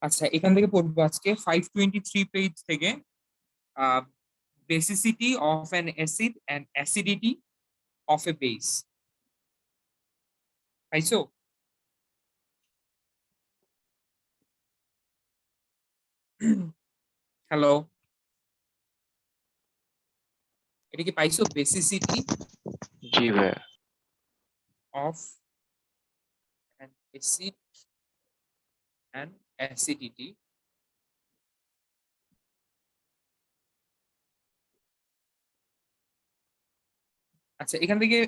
আচ্ছা, এখান থেকে পড়বো আজকে 523 পেজ থেকে basicity of an acid and acidity of a base. পাইছো? হ্যালো, এটা কি পাইছো? বেসিসিটি জি ভাই। of an acid and acidity আচ্ছা, এখান থেকে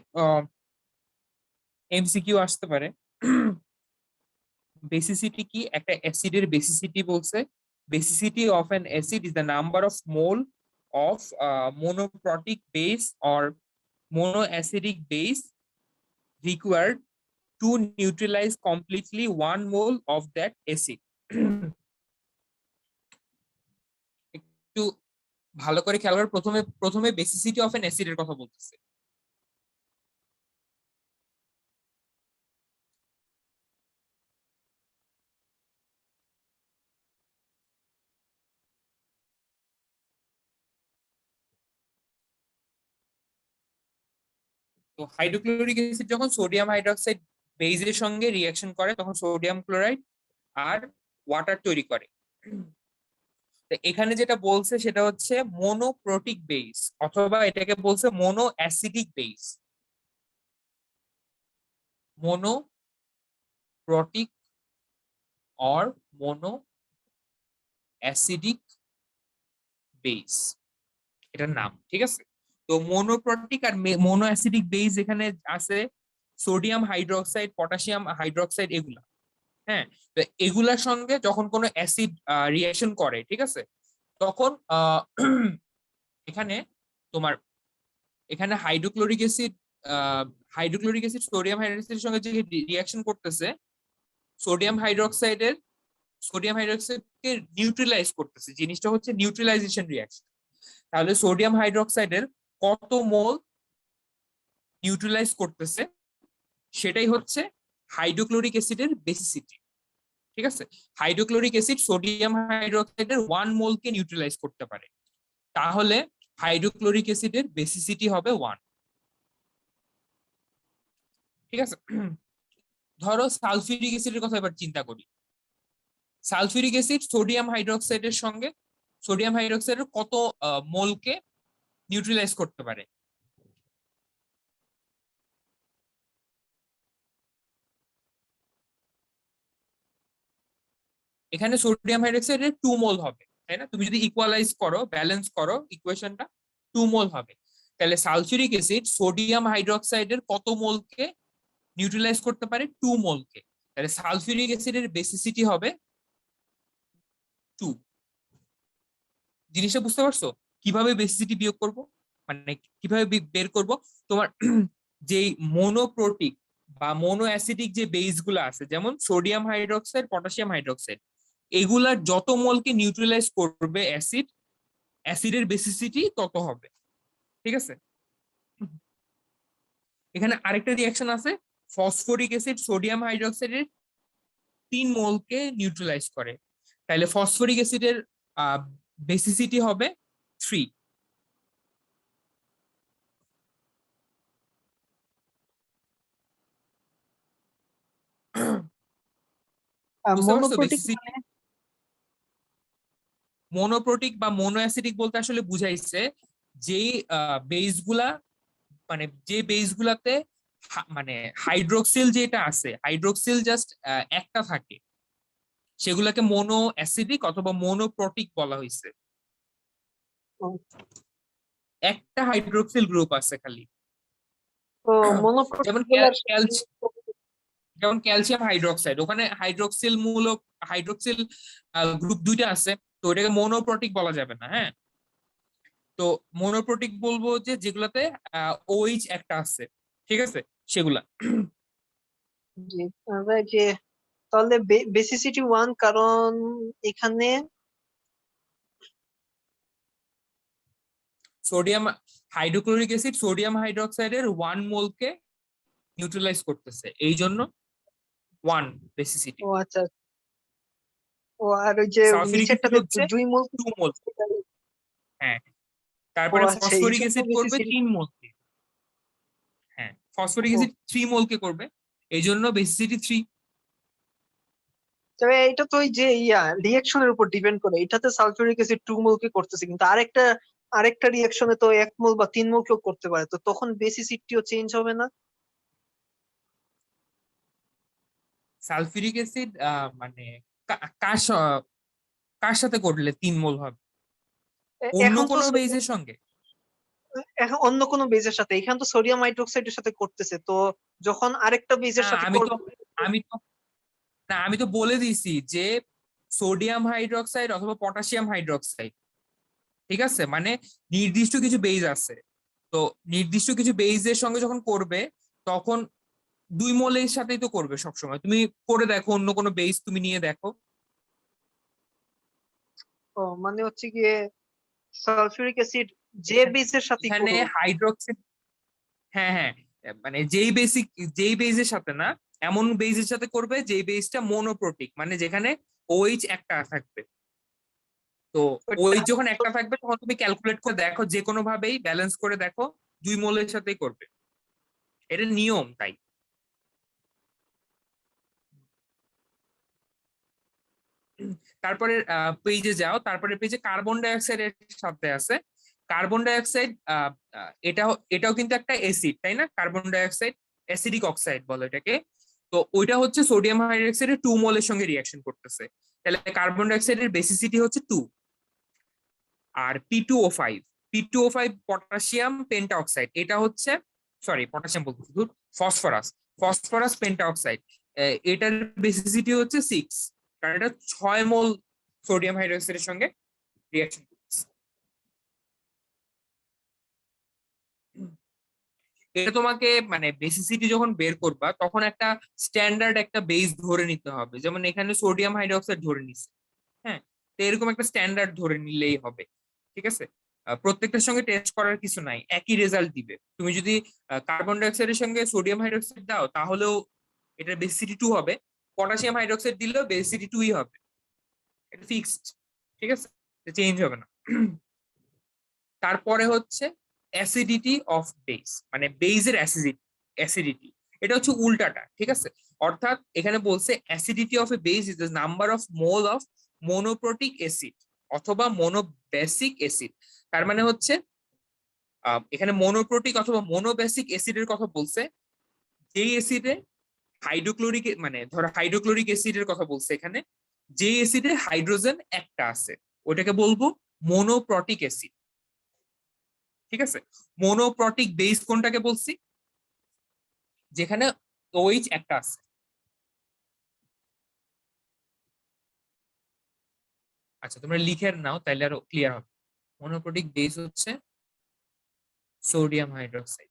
এমসিকিউ আসতে পারে। বেসিসিটি কি? একটা অ্যাসিডের বেসিসিটি বলছে, basicity of an acid is the number of mole of monoprotic base or monoacidic base required to neutralize completely 1 mole of that acid. একটু ভালো করে খেয়াল করে, প্রথমে প্রথমে বেসিসিটি অফ অ্যান অ্যাসিডের কথা বলতেছে। তো হাইড্রোক্লোরিক অ্যাসিড যখন সোডিয়াম হাইড্রোক্সাইড বেজের সঙ্গে রিঅ্যাকশন করে তখন সোডিয়াম ক্লোরাইড আর ওয়াটার তৈরি করে। তো এখানে যেটা বলছে সেটা হচ্ছে মোনোপ্রোটিক বেস, অথবা এটাকে বলছে mono acidic base. Monoprotic or mono acidic base এটার নাম, ঠিক আছে? তো মোনোপ্রোটিক আর মোনো অ্যাসিডিক বেস এখানে আছে সোডিয়াম হাইড্রোক্সাইড, পটাশিয়াম হাইড্রোক্সাইড, এগুলা। হ্যাঁ, তো এগুলার সঙ্গে যখন কোনো অ্যাসিড রিঅ্যাকশন করে, ঠিক আছে, তখন এখানে তোমার এখানে হাইড্রোক্লোরিক অ্যাসিড সোডিয়াম হাইড্রোক্সাইডের সঙ্গে যে রিঅ্যাকশন করতেছে, সোডিয়াম হাইড্রোক্সাইডের সোডিয়াম হাইড্রোক্সাইডকে নিউট্রিলাইজ করতেছে, জিনিসটা হচ্ছে নিউট্রিলাইজেশন রিঅ্যাকশন। তাহলে সোডিয়াম হাইড্রোক্সাইডের কত মোল নিউট্রিলাইজ করতেছে সেটাই হচ্ছে হাইড্রোক্লোরিক অ্যাসিডের বেসিসিটি, ঠিক আছে? হাইড্রোক্লোরিক অ্যাসিড সোডিয়াম হাইড্রোক্সাইডের 1 মোলকে নিউট্রিলাইজ করতে পারে, তাহলে হাইড্রোক্লোরিক অ্যাসিডের বেসিসিটি হবে 1, ঠিক আছে? ধরো সালফিউরিক অ্যাসিডের কথা এবার চিন্তা করি। সালফিউরিক অ্যাসিড সোডিয়াম হাইড্রোক্সাইডের সঙ্গে সোডিয়াম হাইড্রোক্সাইডের কত মোলকে নিউট্রিলাইজ করতে পারে? এখানে সোডিয়াম হাইড্রোক্সাইডের 2 মোল হবে, তাই না? তুমি যদি ইকুয়ালাইজ করো, ব্যালেন্স করো ইকুয়েশনটা, 2 মোল হবে। তাহলে সালফিউরিক অ্যাসিড সোডিয়াম হাইড্রোক্সাইডের কত মোলকে নিউট্রিলাইজ করতে পারে? 2 মোলকে। তাহলে সালফিউরিক অ্যাসিডের বেসিসিটি হবে 2। জিনিসটা বুঝতে পারছো কিভাবে বেসিসিটি বিয়োগ করব, মানে কিভাবে বের করব? তোমার যেই মোনোপ্রোটিক বা মোনো অ্যাসিডিক যে বেস গুলো আছে, যেমন সোডিয়াম হাইড্রোক্সাইড, পটাশিয়াম হাইড্রোক্সাইড, এগুলার যত মোলকে নিউট্রিলাইজ করবে অ্যাসিড, অ্যাসিডের বেসিসিটি তত হবে, ঠিক আছে? এখানে আরেকটা রিঅ্যাকশন আছে, ফসফরিক অ্যাসিড সোডিয়াম হাইড্রোক্সাইডের 3 মোলকে নিউট্রিলাইজ করে, তাহলে ফসফরিক অ্যাসিডের বেসিসিটি হবে 3। বুঝতে পারছো মনোপ্রোটিক বেসিসিটি? মোনোপ্রোটিক বা মোনো অ্যাসিডিক বলতে আসলে বুঝাইছে যেই বেস গুলা, মানে যে বেস গুলাতে মানে হাইড্রোক্সিল যেটা আছে, হাইড্রোক্সিল জাস্ট একটা থাকে, সেগুলাকে মোনো অ্যাসিডিক অথবা মোনোপ্রোটিক বলা হয়েছে। একটা হাইড্রোক্সিল গ্রুপ আছে খালি, তো মনোপ্রোটিক যেমন ক্যালসিয়াম হাইড্রোক্সাইড, ওখানে হাইড্রোক্সিল মূলক হাইড্রোক্সিল গ্রুপ 2টা আছে, তো এটাকে মোনোপ্রোটিক বলা যাবে না। হ্যাঁ, তো মোনোপ্রোটিক বলবো যে যেগুলাতে ওইচ একটা আছে, ঠিক আছে, সেগুলা। জি, যে তাহলে বেসিসিটি 1, কারণ এখানে সোডিয়াম হাইড্রোক্লোরিক অ্যাসিড সোডিয়াম হাইড্রোক্সাইডের 1 মোলকে নিউট্রালাইজ করতেছে, এই জন্য 1 বেসিসিটি। ও আচ্ছা। ও আর ওই যে সালফিউরিক অ্যাসিড নিচেরটাতে হচ্ছে 2 মোল। 2 মোল। হ্যাঁ, ও তারপরে আচ্ছা, এই ফসফরিক জন্য অ্যাসিড বেশি করবে 3 মোলকে। হ্যাঁ, ফসফরিক ও অ্যাসিড 3 মোলকে করবে, এই জন্য বেসিসিটি 3। তবে এটা তো ওই যে রিঅ্যাকশনের উপর ডিপেন্ড করে, এটাতে সালফিউরিক অ্যাসিড 2 মোল কে করতেছে, কিন্তু আরেকটা রিঅ্যাকশনে তো 1 মোল বা 3 মোল কেও করতে পারে, তো তখন বেসিসিটিও চেঞ্জ হবে না? সালফিউরিক অ্যাসিড মানে কার কার সাথে করলে 3 মোল হবে? অন্য এখন তো কোনো বেজের সঙ্গে? এখন অন্য কোনো বেজের সাথে, এখানে তো সোডিয়াম হাইড্রোক্সাইডের সাথে করতেছে, তো যখন আরেকটা না বেজের সাথে আমি তো করবে। আমি তো না আমি তো বলে দিছি যে সোডিয়াম হাইড্রোক্সাইড অথবা পটাশিয়াম হাইড্রোক্সাইড, ঠিক আছে? মানে নির্দিষ্ট কিছু বেজ আছে, তো নির্দিষ্ট কিছু বেজের সঙ্গে যখন করবে তখন 2 মোলের সাথেই তো করবে সবসময়। তুমি করে দেখো, অন্য কোনো বেজ তুমি নিয়ে দেখো। ও মানে হচ্ছে গিয়ে সালফিউরিক অ্যাসিড যে এখানে বেজের সাথেই এখানে করুক। হাইড্রোক্সিড, হ্যাঁ হ্যাঁ, মানে যেই বেজের সাথে না, এমন বেজের সাথে করবে যেই বেজটা মোনোপ্রোটিক, মানে যেখানে ওএইচ একটা থাকবে। তো ওএইচ যখন একটা থাকবে তখন তুমি ক্যালকুলেট করে দেখো, যে কোনো ভাবেই ব্যালেন্স করে দেখো, 2 মোলের সাথেই করবে, এটা নিয়ম তাই। তারপরে পেজে যাও, তারপরে পেজে কার্বন ডাই অক্সাইডের সাথে আছে। কার্বন ডাই অক্সাইড এটাও কিন্তু একটা অ্যাসিড, তাই না? Carbon die oxide acidic oxide বলে এটাকে। তো ওইটা হচ্ছে সোডিয়াম হাইড্রোক্সাইডের 2 মোলের সঙ্গে রিয়াকশন করতেছে, তাহলে কার্বন ডাই অক্সাইডের বেসিসিটি হচ্ছে 2। আর P2O5, P2O5 potassium penta oxide, এটা হচ্ছে, সরি পটাশিয়াম বলতে শুধু, ফসফরাস, ফসফরাস পেন্টা অক্সাইড, এটার বেসিসিটি হচ্ছে 6, কারণ এটা 6 মোল সোডিয়াম হাইড্রোক্সাইডের সঙ্গে রিয়াকশন করতেছে। এটা তোমাকে মানে বেসিসিটি যখন বের করবা তখন একটা স্ট্যান্ডার্ড একটা বেস ধরে নিতে হবে, যেমন এখানে সোডিয়াম হাইড্রোক্সাইড ধরে নিচ্ছে। হ্যাঁ, তো এরকম একটা স্ট্যান্ডার্ড ধরে নিলেই হবে, ঠিক আছে? প্রত্যেকটার সঙ্গে টেস্ট করার কিছু নাই, একই রেজাল্ট দিবে। তুমি যদি কার্বন ডাইঅক্সাইডের সঙ্গে সোডিয়াম হাইড্রোক্সাইড দাও তাহলেও এটার বেসিসিটি 2 হবে, পটাশিয়াম হাইড্রোক্সাইড দিলেও বেসিসিটি 2ই হবে, এটা ফিক্সড, ঠিক আছে? চেঞ্জ হবে না। তারপরে হচ্ছে অ্যাসিডিটি অফ বেস, মানে বেজের অ্যাসিডিটি, এটা হচ্ছে উল্টাটা, ঠিক আছে? অর্থাৎ এখানে বলছে acidity of a base is the number of mole of monoprotic acid অথবা মোনোবেসিক অ্যাসিড। তার মানে হচ্ছে এখানে মোনোপ্রোটিক অথবা মোনোবেসিক অ্যাসিডের কথা বলছে, যেই অ্যাসিডে হাইড্রোক্লোরিক, মানে ধরো হাইড্রোক্লোরিক অ্যাসিডের কথা বলছে এখানে, যে অ্যাসিডে হাইড্রোজেন একটা আছে ওটাকে বলবো মোনোপ্রোটিক অ্যাসিড, ঠিক আছে? মোনোপ্রোটিক বেস কোনটাকে বলছি? যেখানে ওএইচ একটা আছে। আচ্ছা, তোমরা লিখে নাও তাইলে আরো ক্লিয়ার হবে। মোনোপ্রোটিক বেস হচ্ছে সোডিয়াম হাইড্রোক্সাইড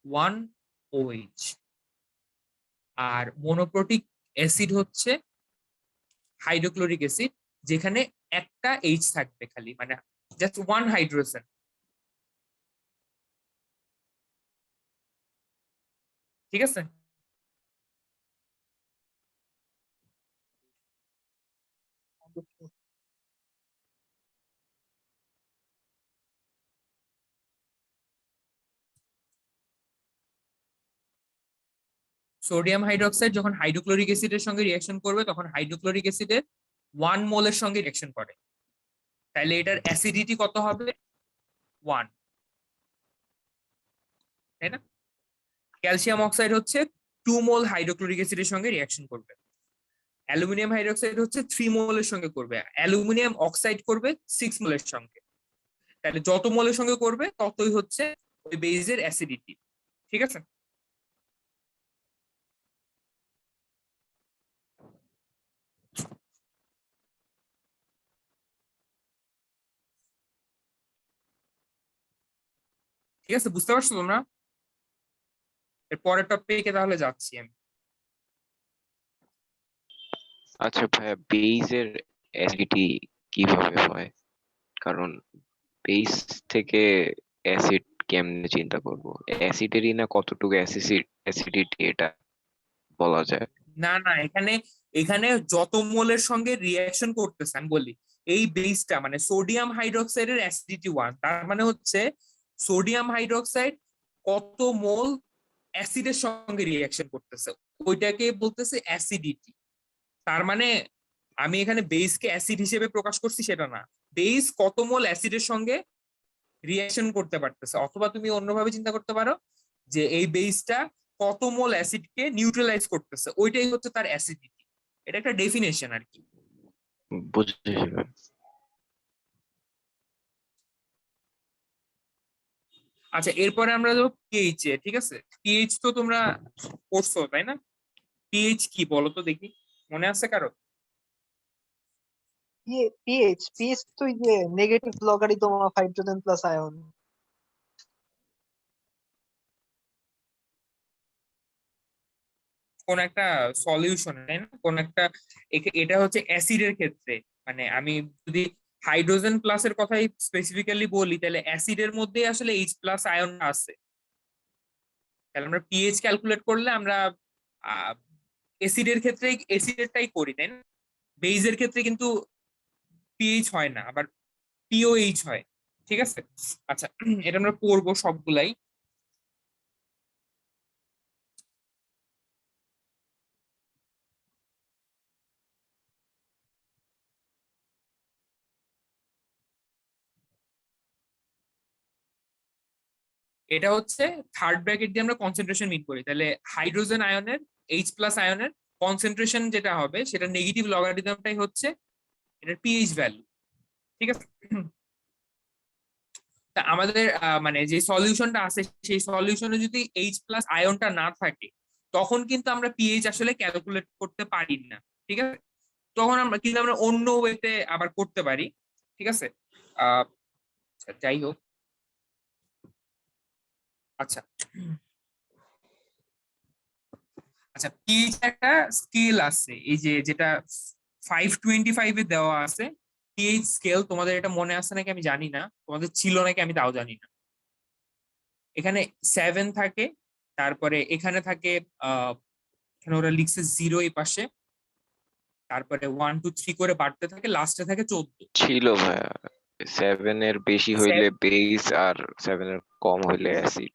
1 OH, আর মোনোপ্রোটিক অ্যাসিড হচ্ছে হাইড্রোক্লোরিক অ্যাসিড, যেখানে একটা এইচ থাকবে খালি, মানে জাস্ট 1 হাইড্রোজেন, ঠিক আছে? সোডিয়াম হাইড্রোক্সাইড যখন হাইড্রোক্লোরিক অ্যাসিডের সঙ্গে রিঅ্যাকশন করবে তখন হাইড্রোক্লোরিক অ্যাসিডের 1 মোলের সঙ্গে রিঅ্যাকশন করে, তাহলে এটার অ্যাসিডিটি কত হবে? 1, তাই না? ক্যালসিয়াম অক্সাইড হচ্ছে 2 মোল হাইড্রোক্লোরিক অ্যাসিডের সঙ্গে রিঅ্যাকশন করবে। অ্যালুমিনিয়াম হাইড্রোক্সাইড হচ্ছে 3 মোলের সঙ্গে করবে, অ্যালুমিনিয়াম অক্সাইড করবে 6 মোলের সঙ্গে। তাহলে যত মোলের সঙ্গে করবে ততই হচ্ছে ওই বেজের অ্যাসিডিটি, ঠিক আছে? ঠিক আছে, বুঝতে পারছো তোমরা? এর পরের টপিকে তাহলে যাচ্ছি আমি। আচ্ছা ভাইয়া, বেইজের অ্যাসিডিটি কিভাবে হয়? কারণ বেস থেকে অ্যাসিড কেমনে চিন্তা করব? অ্যাসিডেরই না কতটুকু অ্যাসিডিটি এটা বলা যায়? না না, এখানে এখানে যত মোলের সঙ্গে রিয়াকশন করতেছে আমি বলি, এই বেসটা মানে সোডিয়াম হাইড্রোক্সাইডের অ্যাসিডিটি 1, তার মানে হচ্ছে সোডিয়াম হাইড্রোক্সাইড কত মোল অ্যাসিডের সঙ্গে রিয়াকশন করতেছে, ওইটাকে বলতেছে অ্যাসিডিটি। তার মানে আমি এখানে বেসকে অ্যাসিড হিসেবে প্রকাশ করছি সেটা না, বেস কত মোল অ্যাসিডের সঙ্গে রিয়াকশন করতে পারতেছে। অথবা তুমি অন্যভাবে চিন্তা করতে পারো যে এই বেসটা কত মোল অ্যাসিডকে নিউট্রালাইজ করতেছে, ওইটাই হচ্ছে তার অ্যাসিডিটি। এটা একটা ডেফিনেশন আর কি। বুঝেছি ভাই। আচ্ছা, এরপরে আমরা যাবো পিএইচ এ। ঠিক আছে, পিএইচ তো তোমরা পড়ছো তাই না? পিএইচ কি বলো তো দেখি, মনে আছে কারো? পিএইচ পিএইচ তো এই যে negative logarithm of hydrogen plus ion. কোন একটা সলিউশন তাই না, কোন একটা এটা হচ্ছে অ্যাসিডের ক্ষেত্রে। মানে আমি যদি হাইড্রোজেন প্লাসের কথাই স্পেসিফিক্যালি বলি, তাহলে অ্যাসিডের মধ্যে আসলে এইচ প্লাস আয়ন আছে। তাহলে আমরা পিএইচ ক্যালকুলেট করলে আমরা অ্যাসিডের ক্ষেত্রে অ্যাসিডেরটাই করি তাই না? বেইজের ক্ষেত্রে কিন্তু পিএইচ হয় না, আবার পিওএইচ হয়। ঠিক আছে, আচ্ছা এটা আমরা পড়বো সবগুলাই। এটা হচ্ছে থার্ড ব্র্যাকেট দিয়ে আমরা কনসেন্ট্রেশন মিট করি, তাহলে হাইড্রোজেন আয়নের এইচ প্লাস আয়নের কনসেন্ট্রেশন যেটা হবে সেটা নেগেটিভ লগারিদমটাই হচ্ছে এটার পিএইচ ভ্যালু। ঠিক আছে, তা আমাদের মানে যে সলিউশনটা আছে সেই সলিউশনে যদি এইচ প্লাস আয়নটা না থাকে, তখন কিন্তু আমরা পিএইচ আসলে ক্যালকুলেট করতে পারি না। ঠিক আছে, তখন আমরা কিন্তু আমরা অন্য ওয়েতে আবার করতে পারি। ঠিক আছে, আচ্ছা, যাই হোক। আচ্ছা আচ্ছা, পিএইচ একটা স্কেল আছে, এই যে যেটা 525 এ দেওয়া আছে পিএইচ স্কেল। তোমাদের এটা মনে আছে নাকি আমি জানি না, তোমাদের ছিল নাকি আমি তাও জানি না। এখানে 7 থাকে, তারপরে এখানে থাকে এখানে ওরা লিখছে 0 এই পাশে, তারপরে 1 2 3 করে বাড়তে থাকে, লাস্টে থাকে 14। ছিল ভাইয়া, 7 এর বেশি হইলে বেস আর 7 এর কম হইলে অ্যাসিড।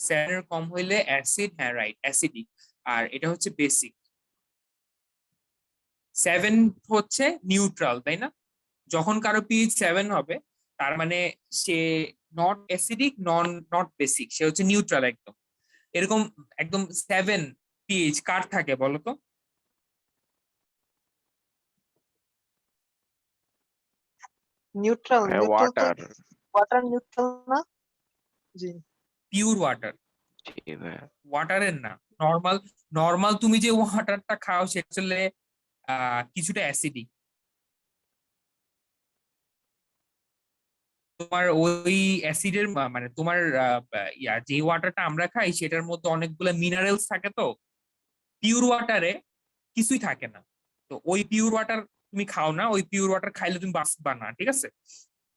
7 এর কম হইলে অ্যাসিড, হ্যাঁ রাইট, অ্যাসিডিক। আর এটা হচ্ছে বেসিক। 7 হচ্ছে নিউট্রাল তাই না? যখন কারো পিএইচ 7 হবে তার মানে সে নট অ্যাসিডিক নট বেসিক, সে হচ্ছে নিউট্রাল একদম। এরকম একদম 7 পিএইচ কার থাকে বলো তো? নিউট্রাল নিউট্রাল তো ওয়াটার। ওয়াটার নিউট্রাল না? জি। পিওর ওয়াটার, জি ভাইয়া। ওয়াটারের না। নর্মাল নর্মাল তুমি যে ওয়াটারটা খাও সেটা আসলে কিছুটা অ্যাসিডিক। তোমার ওই অ্যাসিডের মানে তোমার যে ওয়াটারটা আমরা খাই সেটার মধ্যে অনেকগুলো মিনারেলস থাকে, তো পিওর ওয়াটারে কিছুই থাকে না। তো ওই পিওর ওয়াটার তুমি খাও না, ওই পিওর ওয়াটার খাইলে তুমি বাঁচবা না। ঠিক আছে,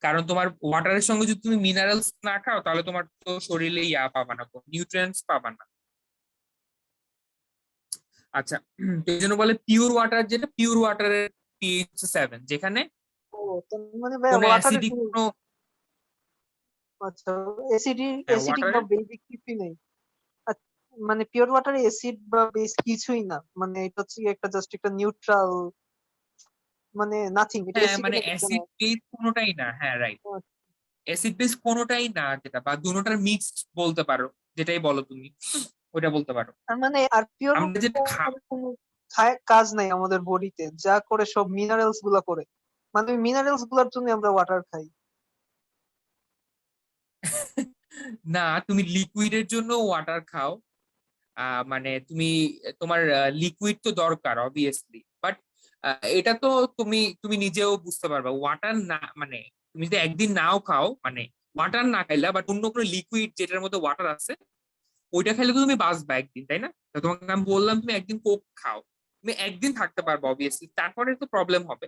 কারণ তোমার ওয়াটারের সঙ্গে যদি তুমি মিনারেলস না খাও তাহলে তোমার তো শরীরে পাবা না, নিউট্রিয়েন্টস পাবা না। আচ্ছা, তো এই জন্য বলে পিওর ওয়াটার, যেটা পিওর ওয়াটারের পিএইচ 7, যেখানে ও তার মানে ভাই কোনো ওয়াটারের অ্যাসিডিক কোনো আচ্ছা অ্যাসিডিক অ্যাসিডিক বা ওয়াটারের বেসিক কিছুই নেই। মানে পিওর ওয়াটারে অ্যাসিড বা বেস কিছুই না, মানে এটা হচ্ছে একটা জাস্ট একটা নিউট্রাল, মানে নাথিং, এটা হ্যাঁ মানে অ্যাসিডের মধ্যে না। অ্যাসিড বেস কোনোটাই না, হ্যাঁ রাইট, অ্যাসিড বেস কোনোটাই না, যেটা বা দুটোটার মিক্সড বলতে পারো, যেটাই বলো তুমি ওইটা বলতে পারো। আর মানে আর পিওর আমরা যেটা ওয়াটারের কোনো কাজ নাই আমাদের বডিতে, যা করে সব মিনারেলস গুলা করে, মানে মিনারেলস গুলার জন্য আমরা ওয়াটার খাই। না, তুমি লিকুইডের জন্য ওয়াটার খাও। মানে তুমি তোমার লিকুইড তো দরকার অবভিয়াসলি, বাট এটা তো তুমি তুমি নিজেও বুঝতে পারবা, ওয়াটার না মানে তুমি যদি একদিন নাও খাও, মানে ওয়াটার না খাইলা বাট অন্য কোনো লিকুইড যেটার মধ্যে ওয়াটার আছে ওইটা খাইলে তো তুমি বাঁচবা একদিন তাই না? তো তোমাকে আমি বললাম তুমি একদিন কোক খাও, তুমি একদিন থাকতে পারবে অবভিয়াসলি, তারপরে তো প্রবলেম হবে।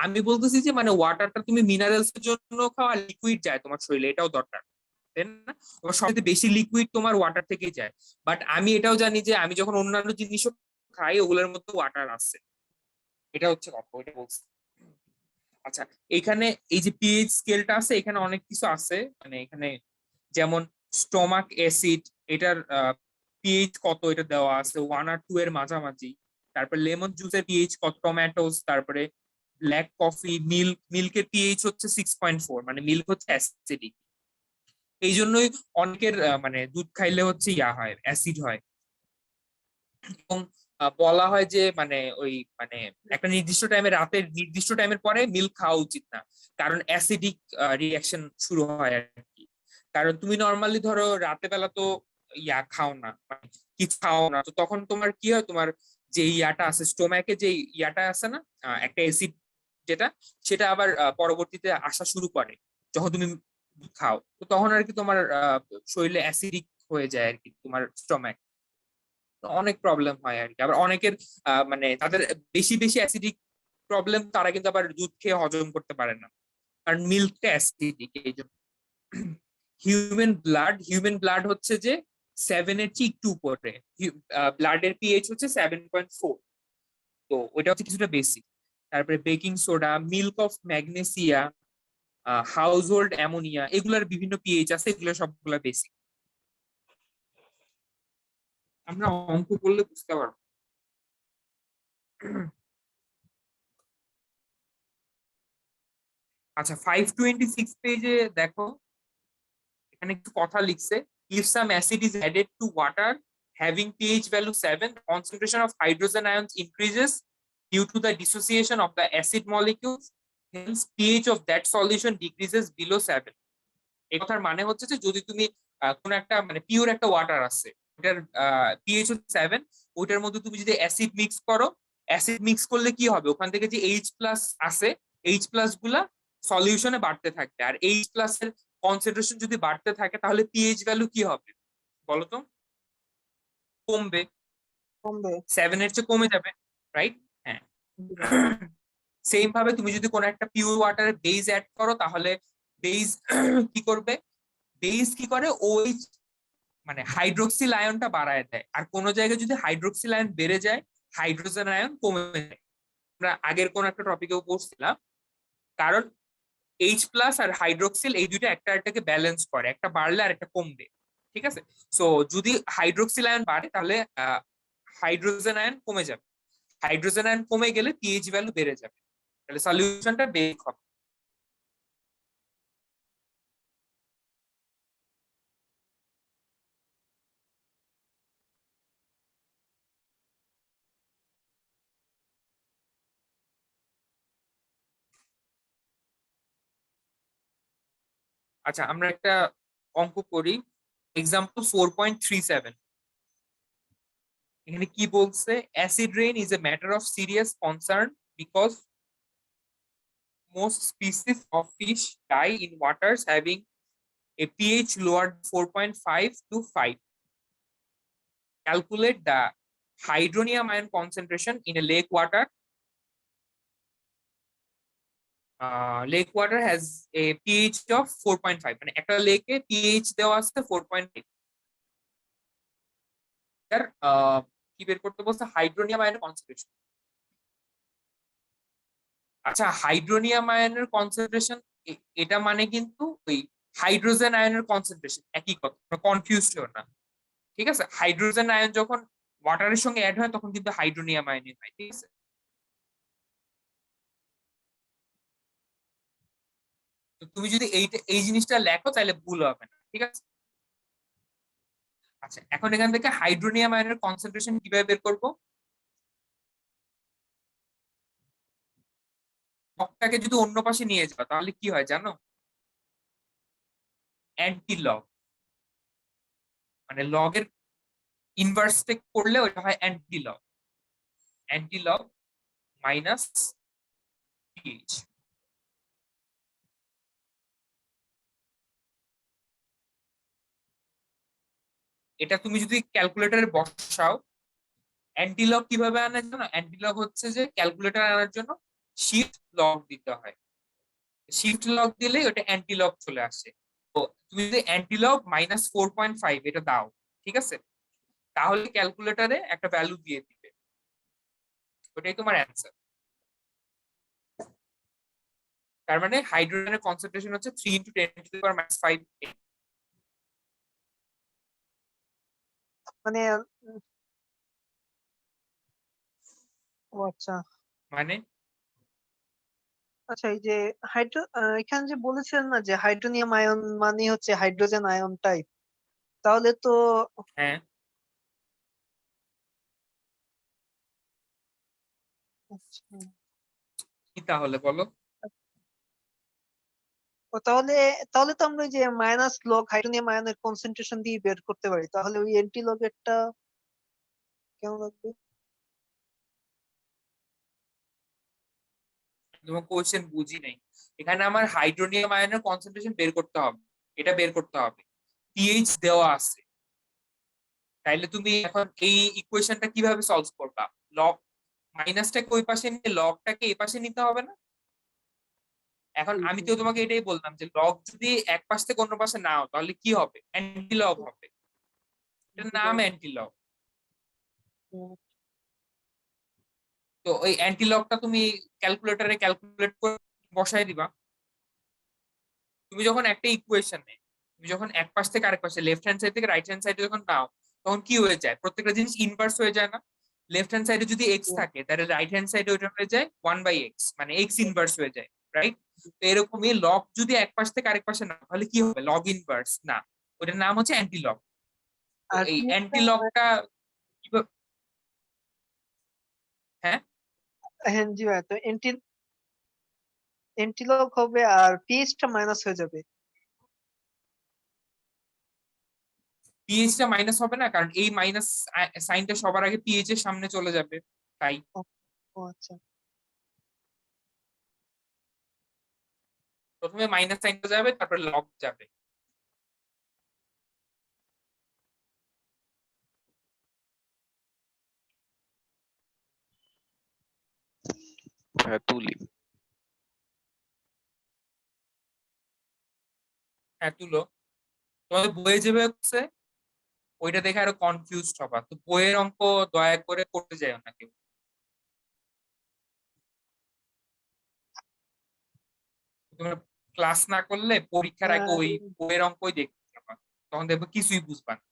আমি বলতেছি যে মানে ওয়াটারটা তুমি মিনারেলস এর জন্য খাওয়া, লিকুইড যায় তোমার শরীরে, এটাও দরকার, তাই না? তোমার সবচেয়ে বেশি লিকুইড তোমার ওয়াটার থেকেই যায়। বাট আমি এটাও জানি যে আমি যখন অন্যান্য জিনিসও খাই ওগুলোর মধ্যে ওয়াটার আছে, এটা হচ্ছে কথা, ওইটা বলছি। আচ্ছা, এখানে এই যে পিএইচ স্কেলটা আছে, এখানে অনেক কিছু আছে, মানে এখানে যেমন স্টমাক অ্যাসিড, এটার পিএইচ কত এটা দেওয়া আছে 1 আর 2 এর মাঝামাঝি। তারপর লেমন জুসের পিএইচ কত, টমেটোস, তারপরে ব্ল্যাক কফি, মিল্কের পিএইচ হচ্ছে 6.4, মানে মিল্ক হচ্ছে অ্যাসিডিক। এই জন্যই অনেকের মানে দুধ খাইলে হচ্ছে ইয়া হয়, অ্যাসিড হয়। এবং বলা হয় যে মানে ওই মানে একটা নির্দিষ্ট টাইমে, রাতের নির্দিষ্ট টাইমের পরে মিল্ক খাওয়া উচিত না, কারণ অ্যাসিডিক রিয়াকশন শুরু হয় আর কি। কারণ তুমি নর্মালি ধরো রাতে বেলা তো ইয়া খাও না, মানে কিছু খাও না, তো তখন তোমার কি হয়, তোমার যে ইয়াটা আছে স্টোম্যাকে, যে ইয়াটা আছে না, একটা অ্যাসিড যেটা, সেটা আবার পরবর্তীতে আসা শুরু করে যখন তুমি খাও, তো তখন আর কি তোমার শরীরে অ্যাসিডিক হয়ে যায় আর কি তোমার স্টোম্যাক। অনেক প্রবলেম হয় আর কি। আবার অনেকের মানে তাদের বেশি বেশি অ্যাসিডিক প্রবলেম, তারা কিন্তু আবার দুধ খেয়ে হজম করতে পারে না, কারণ মিল্কটা অ্যাসিডিক এই জন্য। হিউম্যান ব্লাড হচ্ছে যে 7 এর চেয়ে একটু উপরে, ব্লাডের পিএইচ হচ্ছে 7.4, তো ওইটা হচ্ছে কিছুটা বেশি। তারপরে baking soda, milk of magnesia, house hold ammonia, এগুলার বিভিন্ন পিএইচ আছে, এগুলো সবগুলা বেশি। আমরা অঙ্ক করলে বুঝতে পারবো। আচ্ছা, 526 পেজে দেখো, এখানে একটু কথা লিখছে। If some acid is added to water having pH value 7, the concentration of hydrogen ions increases due to the dissociation of the acid molecules, hence pH of that solution decreases below 7. এই কথার মানে হচ্ছে যে যদি তুমি কোন একটা মানে পিওর একটা ওয়াটার আছে, ওটার পিএইচ হচ্ছে 7, ওইটার মধ্যে তুমি যদি অ্যাসিড মিক্স করো, অ্যাসিড মিক্স করলে কি হবে, ওখান থেকে যে এইচ প্লাস আছে, এইচ প্লাস গুলা সলিউশনে বাড়তে থাকবে, আর এইচ প্লাস এর কনসেন্ট্রেশন যদি বাড়তে থাকে তাহলে পিএইচ ভ্যালু কি হবে বলো তো? কমবে, কমবে। 7 এর চেয়ে কমে যাবে, রাইট? হ্যাঁ। সেম ভাবে তুমি যদি কোনো একটা পিওর ওয়াটারে বেজ অ্যাড করো, তাহলে বেজ কি করবে, বেজ কি করে, ওই মানে হাইড্রোক্সিল আয়নটা বাড়ায় দেয়, আর কোন জায়গায় যদি হাইড্রোক্সিল আয়ন বেড়ে যায়, হাইড্রোজেন আয়ন কমে যায়। আমরা আগের কোন একটা টপিকেও পড়ছিলাম, কারণ এইচ প্লাস আর হাইড্রোক্সিল এই দুইটা একটা একটাকে ব্যালেন্স করে, একটা বাড়লে আর একটা কমবে, ঠিক আছে? সো যদি হাইড্রোক্সিল আয়ন বাড়ে তাহলে হাইড্রোজেন আয়ন কমে যাবে, হাইড্রোজেন আয়ন কমে গেলে পিএইচ ভ্যালু বেড়ে যাবে, তাহলে সলিউশনটা বেক হবে। আচ্ছা, আমরা একটা অঙ্ক করি, এক্সাম্পল 4.37। এখানে কি বলছে, acid rain is a matter of serious concern because most species of fish die in waters having a pH lower 4.5 to 5. Calculate the hydronium ion concentration in a lake water. Lake water has a pH of 4.5, মানে একটা লেকে pH দেওয়া আছে 4.5। এর কি বের করতে বলছে, হাইড্রোনিয়াম আয়নের কনসেন্ট্রেশন। আচ্ছা, হাইড্রোনিয়াম আয়নের কনসেন্ট্রেশন, এটা মানে কিন্তু ওই হাইড্রোজেন আয়নের কনসেন্ট্রেশন, একই কথা, কনফিউজ হও না, ঠিক আছে? হাইড্রোজেন আয়ন যখন ওয়াটারের সঙ্গে অ্যাড হয় তখন কিন্তু হাইড্রোনিয়াম আয়নই হয়, ঠিক আছে? তো তুমি যদি এই জিনিসটা লেখো তাহলে ভুল হবে না, ঠিক আছে? আচ্ছা, এখন এখান থেকে হাইড্রোনিয়াম আয়নের কনসেন্ট্রেশন কিভাবে বের করবো? লগটাকে যদি অন্য পাশে নিয়ে যাও তাহলে কি হয় জানো, অ্যান্টি লগ, মানে লগের ইনভার্স করলে ওটা হয় anti log, anti log minus pH. এটা তুমি যদি ক্যালকুলেটরে বসাও অ্যান্টিলগ কিভাবে আনা জানো? অ্যান্টিলগ হচ্ছে যে ক্যালকুলেটর আনার জন্য শিফট লগ দিতে হয়। শিফট লগ দিলে ওটা অ্যান্টিলগ চলে আসে। তো তুমি যদি অ্যান্টিলগ -4.5 এটা দাও, ঠিক আছে, তাহলে ক্যালকুলেটরে একটা ভ্যালু দিয়ে দিবে, ওটাই তোমার অ্যান্সার। তার মানে হাইড্রোজেনের কনসেন্ট্রেশন হচ্ছে 3 × 10⁻⁵ মানে ও আচ্ছা। মানে আচ্ছা, এই যে এখানে যে বলেছেন না যে হাইড্রোনিয়াম আয়ন মানে হচ্ছে হাইড্রোজেন আয়ন টাইপ, তাহলে তো হ্যাঁ, আচ্ছা, কি তাহলে বলো? তাহলে তাহলে তো আমরা ওই যে মাইনাস লগ হাইড্রোনিয়াম আয়নের কনসেন্ট্রেশন দিয়ে বের করতে পারি, তাহলে ওই এন্টি লগেরটা কেমন লাগবে? তোমার কোশ্চেন বুঝি নাই। এখানে আমার হাইড্রোনিয়াম আয়নের কনসেন্ট্রেশন বের করতে হবে, এটা বের করতে হবে, পিএইচ দেওয়া আছে। তাইলে তুমি এখন এই ইকুয়েশনটা কিভাবে সলভ করবা? লগ মাইনাসটাকে ওই পাশে নিয়ে লগটাকে এই পাশে নিতে হবে না? এখন আমি তো তোমাকে এটাই বললাম যে লগ যদি এক পাশ থেকে অন্য পাশে নাও তাহলে কি হবে? অ্যান্টি লগ হবে। এটার নাম অ্যান্টি লগ। তো ওই অ্যান্টি লগটা তুমি ক্যালকুলেটরে ক্যালকুলেট করে বসায় দিবা। তুমি যখন একটা ইকুয়েশনে তুমি যখন এক পাশ থেকে আরেক পাশে লেফট হ্যান্ড সাইড থেকে রাইট হ্যান্ড সাইডে যখন নাও, তখন কি হয়ে যায়? প্রত্যেকটা জিনিস ইনভার্স হয়ে যায় না? লেফট হ্যান্ড সাইডে যদি এক্স থাকে তাহলে রাইট হ্যান্ড সাইডে ওটা হয়ে যায় 1/x, মানে এক্স ইনভার্স হয়ে যায়, রাইট? তো এরকমই লগ যদি এক পাশ থেকে আরেক পাশে নাও তাহলে কি হবে? লগ ইনভার্স না, ওটার নাম হচ্ছে অ্যান্টি লগ। তো আর এই পিএইচটা, অ্যান্টি লগটা হ্যাঁ, হ্যাঁ জি ভাই, তো এন্টিলগ হবে আর পিএইচটা মাইনাস হয়ে যাবে। পিএইচ টা মাইনাস হবে না, কারণ এই মাইনাস সাইনটা সবার আগে পিএইচ এর সামনে চলে যাবে, তাই ও ও আচ্ছা। প্রথমে মাইনাস সাইনটা যাবে তারপর লগ যাবে। হ্যাঁ তুলি। হ্যাঁ তুলো। তোমাদের বইয়ে যেভাবে করছে ওইটা দেখে আরো কনফিউজড হবা, তো বইয়ের অঙ্ক দয়া করে করতে যাও না কেউ। তোমরা ক্লাস না করলে পরীক্ষার আগে আর ওই বইয়ের অঙ্কই দেখতে যাবা, তখন দেখবে কিছুই বুঝবা না।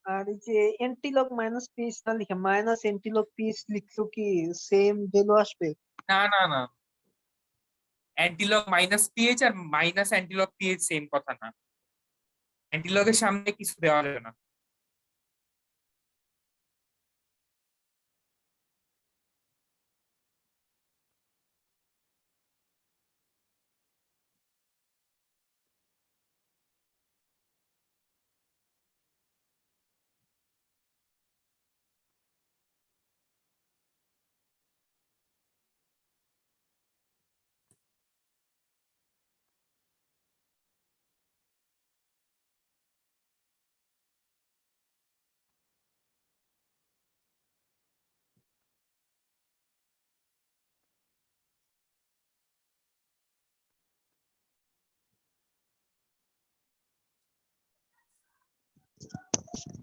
আর এই যে এন্টিলগ মাইনাস পিএইচ না লিখে মাইনাস এন্টিলগ পিএইচ লিখলেও কি সেম ভ্যালু আসবে? না না না, অ্যান্টিলগ মাইনাস পিএইচ আর মাইনাস অ্যান্টিলগ পিএইচ সেম কথা না, অ্যান্টিলগের সামনে কিছু দেওয়া যাবে না।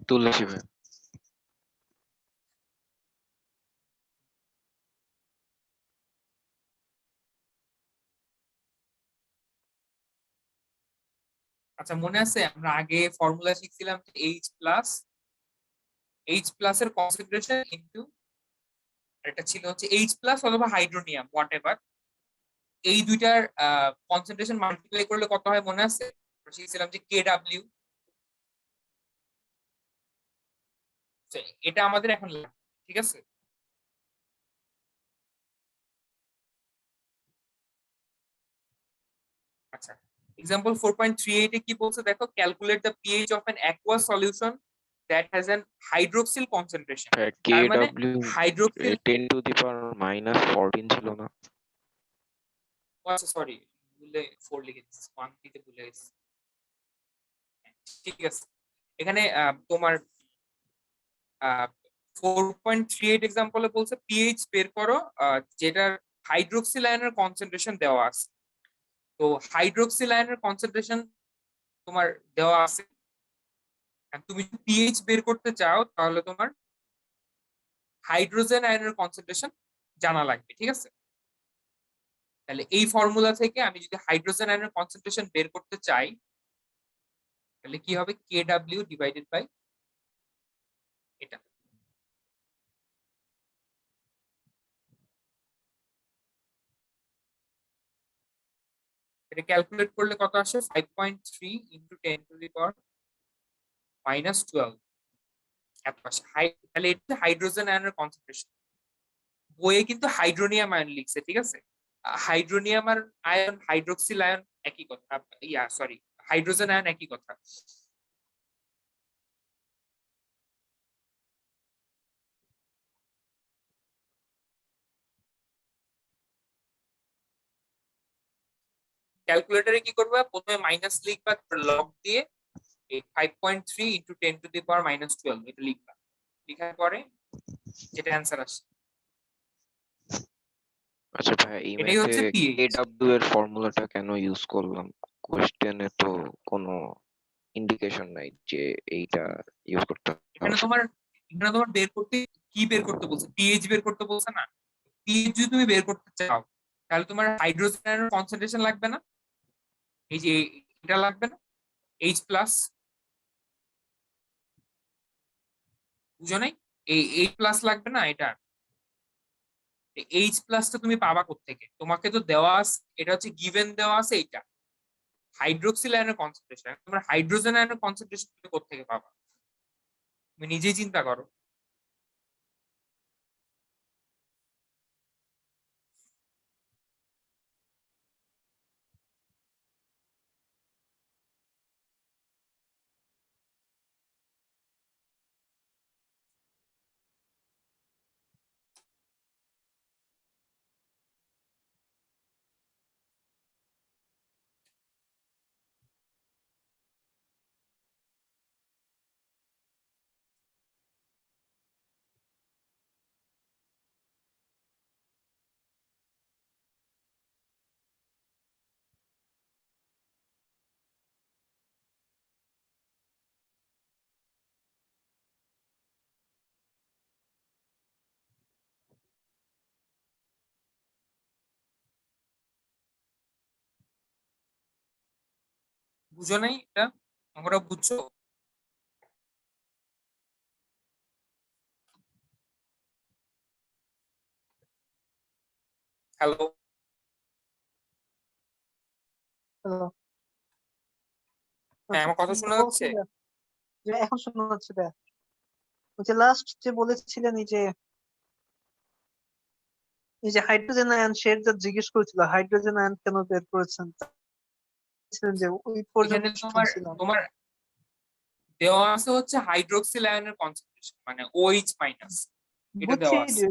তুলসী ভাই। আচ্ছা, মনে আছে আমরা আগে ফর্মুলা শিখছিলাম যে এইচ প্লাস এর কনসেন্ট্রেশন ইনটু, এটা ছিল হচ্ছে এইচ প্লাস অথবা হাইড্রোনিয়াম হোয়াট এভার, এই দুইটার কনসেন্ট্রেশন মাল্টিপ্লাই করলে কত হয় মনে আছে? আমরা শিখছিলাম যে কে ডাব্লিউ। এটা আমাদের এখন লাগবে, ঠিক আছে? আচ্ছা, এক্সাম্পল 4.38 এ কি বলছে দেখো, calculate the pH of an aqueous solution that has an hydroxyl concentration. কে তার মানে ডাব্লিউ হাইড্রোক্সিল, 10⁻⁻14 ছিল না? আচ্ছা সরি, ভুলে 4 লিখে দিচ্ছি, 1 দিতে ভুলে গেছি। ঠিক আছে, এখানে তোমার 4.38 এক্সাম্পলে বলছে পিএইচ বের করো যেটার হাইড্রোক্সিল আয়নের কনসেন্ট্রেশন দেওয়া আছে। তো হাইড্রোক্সিল আয়নের কনসেন্ট্রেশন তোমার দেওয়া আছে, তুমি যদি পিএইচ বের করতে চাও তাহলে তোমার হাইড্রোজেন আয়নের কনসেন্ট্রেশন জানা লাগবে, ঠিক আছে? তাহলে এই ফর্মুলা থেকে আমি যদি হাইড্রোজেন আয়নের কনসেন্ট্রেশন বের করতে চাই তাহলে কি হবে, KW ডিভাইডেড বাই এটা। এটা ক্যালকুলেট করলে কত আসে, 5.3 ইন্টু 10⁻⁻12 এত আসে। তাহলে এটা হাইড্রোজেন আয়নের কনসেন্ট্রেশন। বইয়ে কিন্তু হাইড্রোনিয়াম আয়ন লিখছে, ঠিক আছে? হাইড্রোনিয়াম আর আয়ন, হাইড্রোক্সিল আয়ন একই কথা, সরি, হাইড্রোজেন আয়ন একই কথা। ক্যালকুলেটরে কি করবা, প্রথমে মাইনাস লিখবা, লগ দিয়ে এই 5.3 ইন্টু 10⁻⁻12 এটা লিখবা। লিখার পরে যেটা অ্যান্সার আসে আচ্ছা ভাই, এই এটাই ম্যাথে হচ্ছে পিএইচ। কেডব্লিউ এর ফর্মুলাটা কেন ইউজ করলাম? কোশ্চেনে তো কোনো ইন্ডিকেশন নাই যে এইটা ইউজ করতে এখানে হবে। তোমার এখানে তোমার বের করতে, কি বের করতে বলছে, পিএইচ বের করতে বলছে না? পিএইচ যদি তুমি বের করতে চাও তাহলে তোমার হাইড্রোজেনের কনসেন্ট্রেশন লাগবে না, এই যে এটা লাগবে না, H+, বুঝো নাই? এই H+ লাগবে না, এটা H+টা তুমি পাবা কোত্থেকে? তোমাকে তো দেওয়া আছে, এটা হচ্ছে গিভেন দেওয়া আছে, এইটা হাইড্রোক্সিল আয়নের কনসেন্ট্রেশন। তোমার হাইড্রোজেন আয়নের কনসেন্ট্রেশন তুমি কোত্থেকে পাবা? তুমি নিজেই চিন্তা করো। বুঝো নাই এটা? আমরা বুঝছো? Hello, hello. হ্যাঁ আচ্ছা, আমার কথা কি শোনা যাচ্ছে? বলছিলেন? যে এখন শোনা যাচ্ছে ভাইয়া। ওই যে লাস্ট যে বলেছিলেন, এই যে হাইড্রোজেন আয়ন শের যা জিজ্ঞেস করেছিল, হাইড্রোজেন আয়ন কেন বের করেছেন, ছিলেন যে ওই পর্যন্ত এখানে তোমার শুনছিলাম। তোমার দেওয়া আছে হচ্ছে হাইড্রোক্সিল আয়নের কনসেন্ট্রেশন মানে OH-, এটা বুঝছি দেওয়া আছে।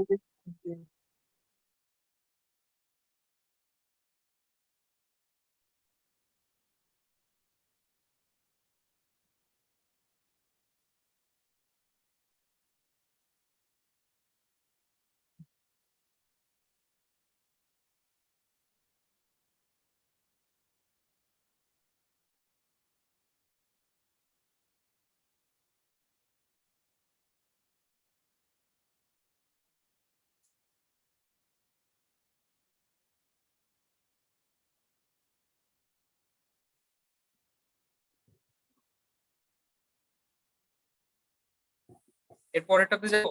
এর পরেরটাতে যাবো।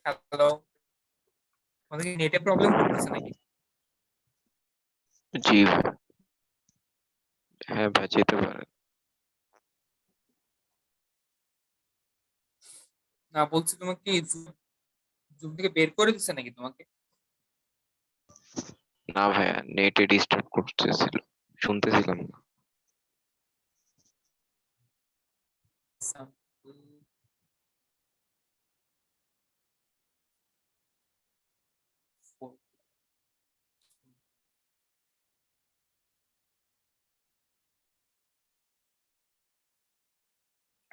হ্যালো, আমাদের কি নেটে প্রবলেম করতেছে নাকি? জি ভাই, হ্যাঁ ভাই, যেতে পারে। না, বলছি তোমাকে জুম থেকে বের করে দিচ্ছে নাকি তোমাকে? না ভাইয়া, নেটে ডিস্টার্ব করতেছিল, শুনতেছিলাম না। Sample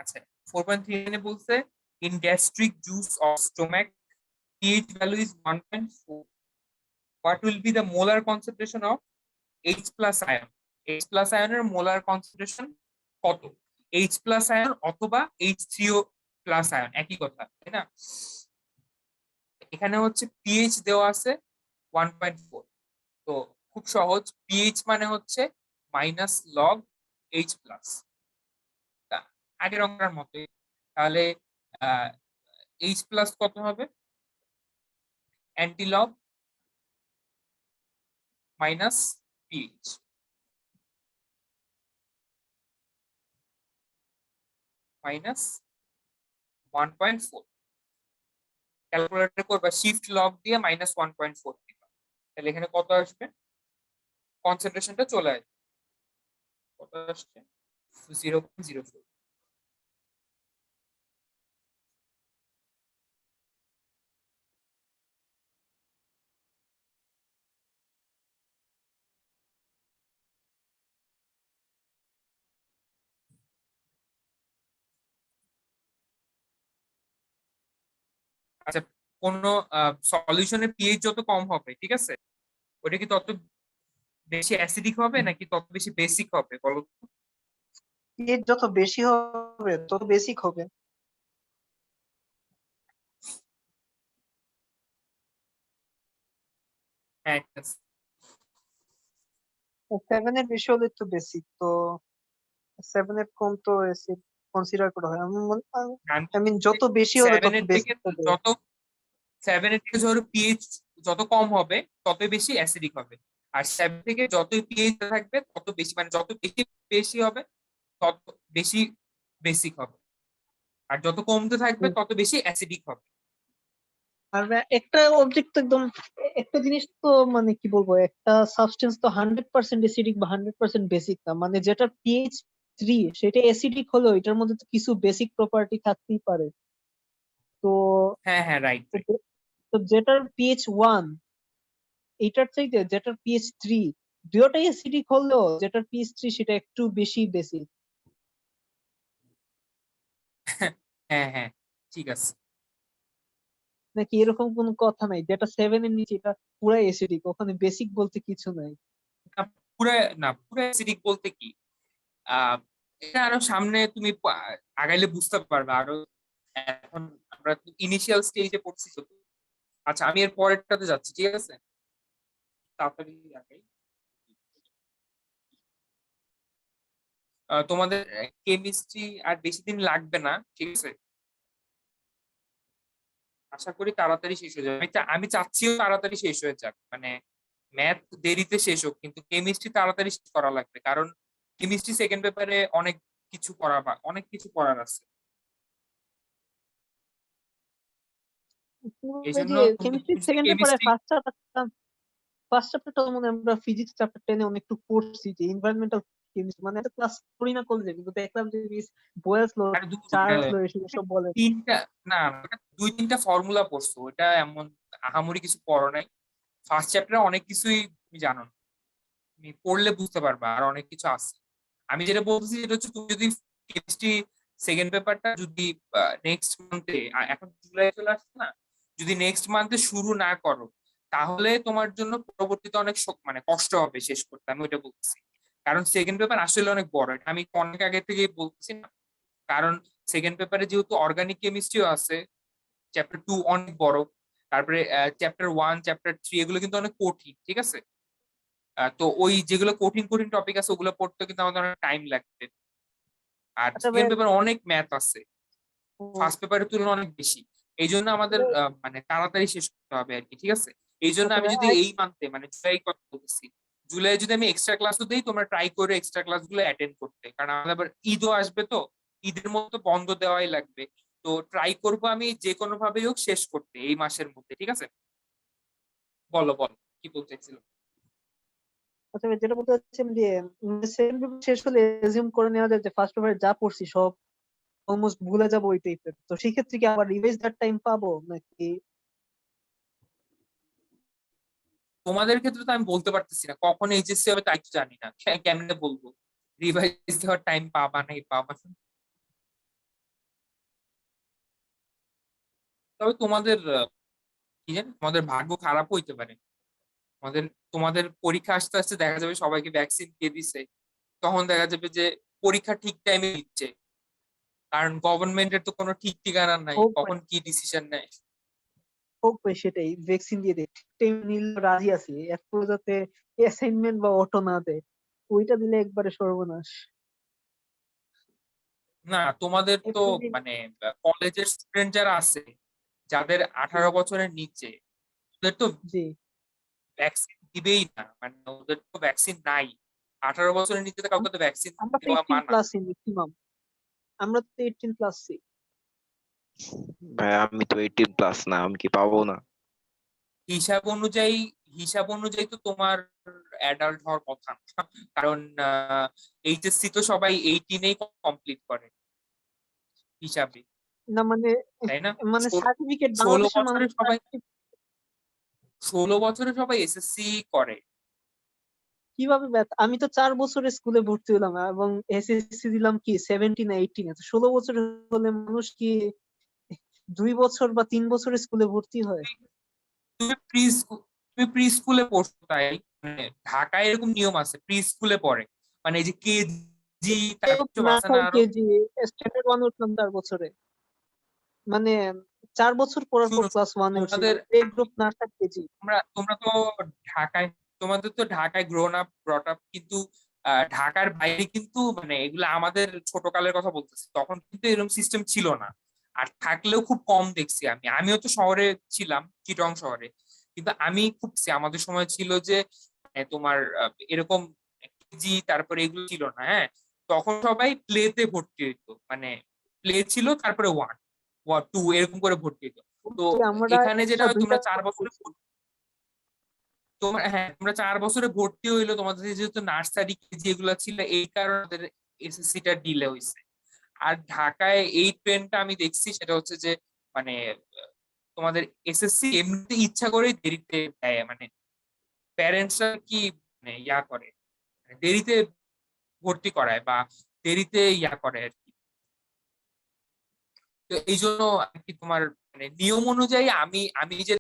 আচ্ছা 4.3 বলছে in gastric juice of stomach pH value is 1.4. What will be the molar concentration of H plus ion? H plus ion এর মোলার কনসেন্ট্রেশন কত? H plus ion অথবা H3O plus ion একই কথা তাই না? এখানে হচ্ছে pH দেওয়া আছে 1.4, তো খুব সহজ, pH মানে হচ্ছে মাইনাস লগ H প্লাস, আগের অঙ্কের মতোই। তাহলে H প্লাস কত হবে? Anti log minus pH, minus 1.4। Calculator করবা, শিফট লগ দিয়ে মাইনাস 1.4 দিবা, তাহলে এখানে কত আসবে? কনসেন্ট্রেশনটা চলে আসবে, কত আসছে? 0.04। আচ্ছা কোন সলিউশনের পিএইচ যত কম হবে, ঠিক আছে, ওটা কি তত বেশি অ্যাসিডিক হবে নাকি তত বেশি বেসিক হবে বলো তো? pH যত বেশি হবে তত বেসিক হবে। হ্যাঁ 7 এর বেশি হলে তো বেসিক, তো 7 এর কম তো অ্যাসিড কনসিডার করা হয়। আই মিন যত বেশি হবে তত 7 এর থেকে বেসিক হবে। যত 7 এর থেকে ধরো পিএইচ যত কম হবে ততই বেশি অ্যাসিডিক হবে, আর 7 থেকে যতই পিএইচ থাকবে তত বেশি, মানে যত বেশি বেশি হবে তত বেশি বেসিক হবে, আর যত কমতে থাকবে তত বেশি অ্যাসিডিক হবে। আর একটা অবজেক্ট তো একদম, একটা জিনিস তো মানে কি বলবো, একটা সাবস্টেন্স তো 100% অ্যাসিডিক বা 100% বেসিক না, মানে যেটা পিএইচ 3 সেটা অ্যাসিডিক হলেও এটার মধ্যে তো কিছু বেসিক প্রপার্টি থাকতেই পারে। তো হ্যাঁ হ্যাঁ রাইট। তো যেটার পিএইচ 1 এটার চাইতে যেটার পিএইচ 3 দুটোটাই অ্যাসিডিক হলেও যেটার পিএইচ 3 সেটা একটু বেশি বেসিক। হ্যাঁ হ্যাঁ ঠিক আছে। নাকি এরকম কোনো কথা নাই যেটা 7 এর নিচে এটা পুরাই অ্যাসিডিক, ওখানে বেসিক বলতে কিছু নাই? না, পুরো না, পুরো অ্যাসিডিক বলতে কি, আহ এটা আরো সামনে তুমি আগাইলে বুঝতে পারবে আরো, এখন আমরা ইনিশিয়াল স্টেজে পড়ছি তো। আচ্ছা আমি এর পরেরটাতে যাচ্ছি, ঠিক আছে, তাড়াতাড়ি আগাই। তোমাদের কেমিস্ট্রি আর বেশি দিন লাগবে না, ঠিক আছে, আশা করি তাড়াতাড়ি শেষ হয়ে যাবে। আমি চাচ্ছিও তাড়াতাড়ি শেষ হয়ে যাক, মানে ম্যাথ দেরিতে শেষ হোক কিন্তু কেমিস্ট্রি তাড়াতাড়ি শেষ করা লাগবে, কারণ কেমিস্ট্রি সেকেন্ড পেপারে অনেক কিছু পড়া বা অনেক কিছু পড়ার আছে। এই ওই জন্য যে তুমি কেমিস্ট্রি তুমি যদি সেকেন্ড পেপারে কেমিস্ট্রি, ফার্স্ট চ্যাপ্টারটা মনে হয় আমরা ফিজিক্স চ্যাপ্টার 10 অনেক একটু পড়ছি, যে এনভায়রনমেন্টাল কেমিস্ট্রি, মানে এটা ক্লাস করি না করলে কিন্তু দেখলাম যে বয়েলস ল, আর চার্লস ল এসব সব বলে। তিনটা, না ওটা 2-3টা ফর্মুলা পড়ছো, ওটা এমন আহামরি কিছু পড়ো নাই। ফার্স্ট চ্যাপ্টারে অনেক কিছুই তুমি জানো না, তুমি পড়লে বুঝতে পারবা আর অনেক কিছু আছে। আমি যেটা বলছি সেটা হচ্ছে তুমি যদি কেমিস্ট্রি সেকেন্ড পেপারটা যদি নেক্সট মান্থে, এখন জুলাই চলে আসছে না, যদি নেক্সট মান্থে শুরু না করো তাহলে তোমার জন্য পরবর্তীতে অনেক মানে কষ্ট হবে শেষ করতে, আমি ওইটা বলছি। কারণ সেকেন্ড পেপার আসলে অনেক বড়, এটা আমি অনেক আগে থেকে বলছি না, কারণ সেকেন্ড পেপারে যেহেতু অর্গানিক কেমিস্ট্রিও আছে, চ্যাপ্টার 2 অনেক বড়, তারপরে চ্যাপ্টার 1 চ্যাপ্টার 3 এগুলো কিন্তু অনেক কঠিন, ঠিক আছে। তো ওই যেগুলো কঠিন কঠিন টপিক আছে ওগুলো পড়তে কিন্তু আমাদের অনেক টাইম লাগবে, আর আচ্ছা ভাই, সেকেন্ড পেপার অনেক ম্যাথ আছে, ফার্স্ট পেপারের তুলনায় অনেক বেশি। এই জন্য আমাদের মানে তাড়াতাড়ি শেষ করতে হবে আর কি, ঠিক আছে। এই জন্য আচ্ছা আমি ভাই, যদি এই মান্থে মানে জুলাই কথা বলতেছি, জুলাই যদি আমি এক্সট্রা ক্লাসও দিই তোমরা ট্রাই করে এক্সট্রা ক্লাস গুলো অ্যাটেন্ড করতে, কারণ আমাদের আবার ঈদও আসবে, তো ঈদের মতো বন্ধ দেওয়াই লাগবে। তো ট্রাই করবো আমি যে কোনো ভাবে হোক শেষ করতে এই মাসের মধ্যে, ঠিক আছে। বলো বলো কি বলতে চাইছিলো? আচ্ছা ভাই, যেটা বলতে চাচ্ছিলাম যে সেকেন্ড পেপার শেষ হলে এজিউম করে নেওয়া যায় যে ফার্স্ট পেপারে যা পড়ছি সব অলমোস্ট ভুলে যাবো ওই টাইপের, তো সেই ক্ষেত্রে কি আবার রিভাইজ দ্যাট টাইম পাবো নাকি? তোমাদের ক্ষেত্রে তো আমি বলতে পারতেছি না কখন এইচএসসি হবে, তাই তো জানি না, কেমনে বলবো রিভাইজ দেওয়ার টাইম পাবা নাই পাবা না? তবে তোমাদের কি জানি তোমাদের ভাগ্য খারাপ হইতে পারে। তোমাদের তোমাদের পরীক্ষা আসতে আসতে দেখা যাবে সবাইকে ভ্যাকসিন দিয়ে দিছে, তখন দেখা যাবে যে পরীক্ষা ঠিক টাইমে দিচ্ছে, কারণ গভর্নমেন্টের তো কোনো ঠিক ঠিকানা নাই হোক ভাই, কখন কি ডিসিশন নেয়। হোক ভাই, সেটাই ভ্যাকসিন দিয়ে দেয়, টাইম নিল রাজি আছি, এরপর যাতে অ্যাসাইনমেন্ট বা অটো না দেয়, ওইটা দিলে একবারে সর্বনাশ। না তোমাদের তো এপ্রিল, মানে কলেজের স্টুডেন্ট যারা আছে, যাদের জি 18 বছরের নিচে, ওদের তো জি, ভ্যাকসিন দিবেই না, মানে ওদের তো ভ্যাকসিন নাই। 18 বছরের নিচে তো কাউকে তো ভ্যাকসিন আমরা তো দেওয়া 18 মানা। প্লাস ম্যাক্সিমাম, আমরা তো 18 প্লাস। ভাই আমি তো 18+ না, আমি কি পাবো না? হিসাব অনুযায়ী হিসাব অনুযায়ী তো তোমার অ্যাডাল্ট হওয়ার কথা না। কারণ এইচএসসি তো সবাই 18-এই কমপ্লিট করে হিসাবে, না মানে, তাই না? মানে সার্টিফিকেট ষোলো বাংলাদেশের বছরে মানুষ সবাই 16 বছরে সবাই এসএসসি করে। কিভাবে আমি তো 4 বছরের স্কুলে ভর্তি হলাম এবং এসএসসি দিলাম কি 17 না 18, তো 16 বছর হলে মানুষ কি 2 বছর বা 3 বছরের স্কুলে ভর্তি হয়? তুমি প্রি তুমি প্রি স্কুলে পড়ছো, তাই মানে ঢাকায় এরকম নিয়ম আছে, প্রি স্কুলে পড়ে, মানে এই যে কেজি তারপর আছে না নার্সারি আরো। কেজি, স্ট্যান্ডার্ড ওয়ান উঠলাম 4 বছরে, মানে 4 বছর পড়ার পর শুনো ক্লাস ওয়ানে উঠছি, তোমাদের প্লে গ্রুপ, নার্সারি কেজি। তোমরা তো ঢাকায়, তোমাদের তো ঢাকায় গ্রোন আপ ব্রট আপ, কিন্তু ঢাকার বাইরে কিন্তু মানে এগুলো আমাদের ছোটকালের কথা বলতেছি, তখন কিন্তু এরকম সিস্টেম ছিল না। আর থাকলেও খুব কম দেখছি আমিও তো শহরে ছিলাম, চিটং শহরে, কিন্তু আমি খুব আমাদের সময় ছিল যে তোমার এরকম কেজি তারপরে এগুলো ছিল না, হ্যাঁ। তখন সবাই প্লেতে ভর্তি হইতো, মানে প্লে ছিল তারপরে ওয়ান ওয়ান টু এরকম করে ভর্তি হইতো। তো আমরা এখানে যেটা একটা হয় দুইটা তোমরা 4 বছরে তোমার, হ্যাঁ তোমরা 4 বছরে ভর্তি হইলো, তোমাদের যেহেতু নার্সারি কেজি এগুলো ছিল, এই কারণে এসএসসি টা ডিলে হয়েছে। আর ঢাকায় এই ট্রেন্ডটা আমি দেখছি, সেটা হচ্ছে যে মানে তোমাদের এসএসসি এমনিতে ইচ্ছা করেই দেরিতে দেয়, মানে প্যারেন্টসরা কি মানে ইয়া করে, মানে দেরিতে ভর্তি করায় বা দেরিতে ইয়া করে আর কি। তো এই জন্য আর কি তোমার মানে নিয়ম অনুযায়ী আমি আমি যে